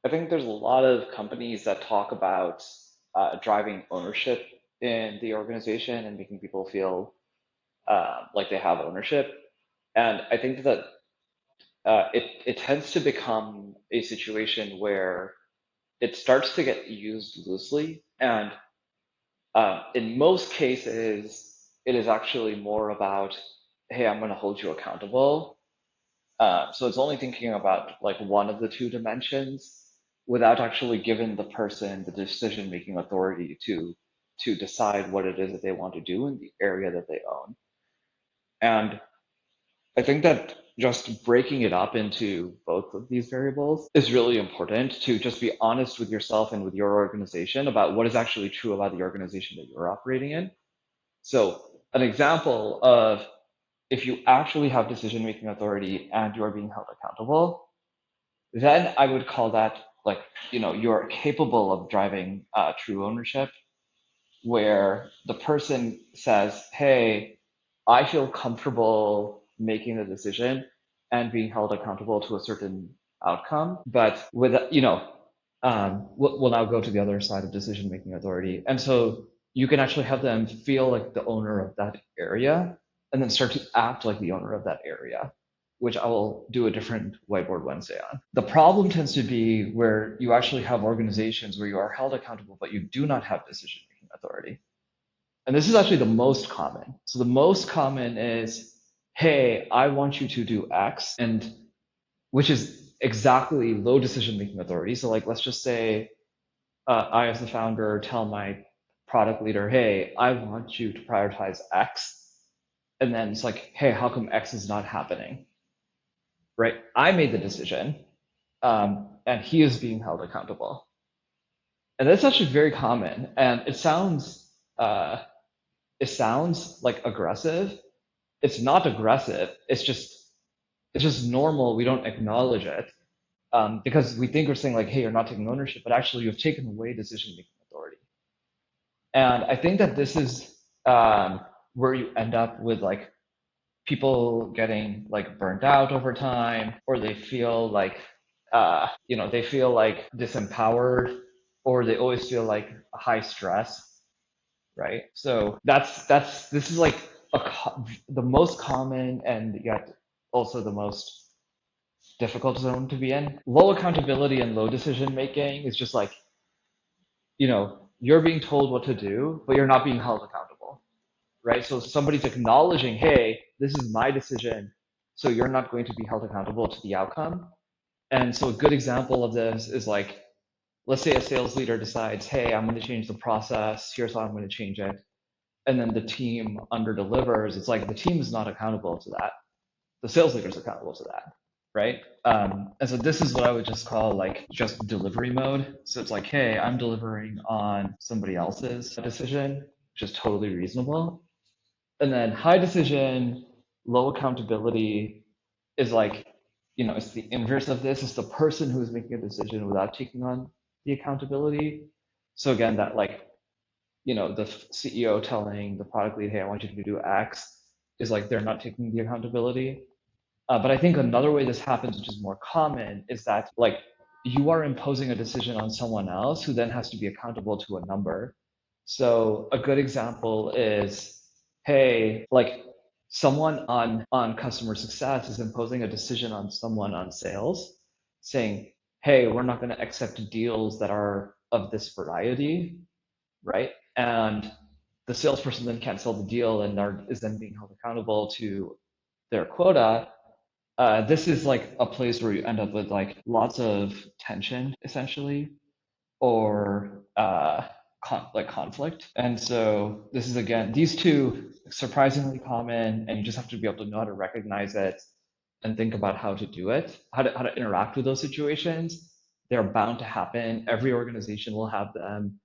I think there's a lot of companies that talk about driving ownership in the organization and making people feel like they have ownership. And I think that it tends to become a situation where it starts to get used loosely. And in most cases, it is actually more about, hey, I'm going to hold you accountable. So it's only thinking about like one of the two dimensions without actually giving the person the decision-making authority to decide what it is that they want to do in the area that they own. And I think that just breaking it up into both of these variables is really important to just be honest with yourself and with your organization about what is actually true about the organization that you're operating in. So an example of if you actually have decision-making authority and you are being held accountable, then I would call that like, you're capable of driving true ownership, where the person says, hey, I feel comfortable making the decision and being held accountable to a certain outcome. But with, we'll now go to the other side of decision making authority. And so you can actually have them feel like the owner of that area and then start to act like the owner of that area, which I will do a different whiteboard Wednesday on. The problem tends to be where you actually have organizations where you are held accountable, but you do not have decision making authority. And this is actually the most common. So the most common is, hey, I want you to do X, and which is exactly low decision making authority. So like, let's just say I, as the founder, tell my product leader, hey, I want you to prioritize X. And then it's like, hey, how come X is not happening? Right? I made the decision, and he is being held accountable. And that's actually very common. And uh, it sounds like aggressive. It's not aggressive. It's just normal. We don't acknowledge it because we think we're saying like, hey, you're not taking ownership, but actually you've taken away decision making authority. And I think that this is where you end up with like people getting like burned out over time, or they feel like they feel like disempowered, or they always feel like high stress, right? So that's this is like the most common and yet also the most difficult zone to be in. Low accountability and low decision making is just like, you're being told what to do, but you're not being held accountable, right? So somebody's acknowledging, hey, this is my decision, so you're not going to be held accountable to the outcome. And so a good example of this is like, let's say a sales leader decides, hey, I'm going to change the process. Here's how I'm going to change it. And then the team under delivers. It's like the team is not accountable to that. The sales leader is accountable to that, right? And so this is what I would just call like just delivery mode. So it's like, hey, I'm delivering on somebody else's decision, which is totally reasonable. And then high decision, low accountability is like, it's the inverse of this. It's the person who's making a decision without taking on the accountability. So again, that like, the CEO telling the product lead, hey, I want you to do X, is like they're not taking the accountability. But I think another way this happens, which is more common, is that like you are imposing a decision on someone else who then has to be accountable to a number. So a good example is, hey, like someone on customer success is imposing a decision on someone on sales, saying, hey, we're not going to accept deals that are of this variety, right? And the salesperson then can't sell the deal and is then being held accountable to their quota. This is like a place where you end up with like lots of tension, essentially, or like conflict. And so this is again, these two surprisingly common, and you just have to be able to know how to recognize it and think about how to do it, how to interact with those situations. They're bound to happen. Every organization will have them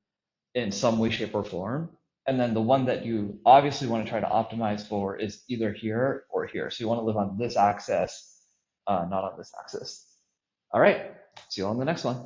in some way, shape, or form. And then the one that you obviously want to try to optimize for is either here or here. So you want to live on this axis, not on this axis. All right. See you on the next one.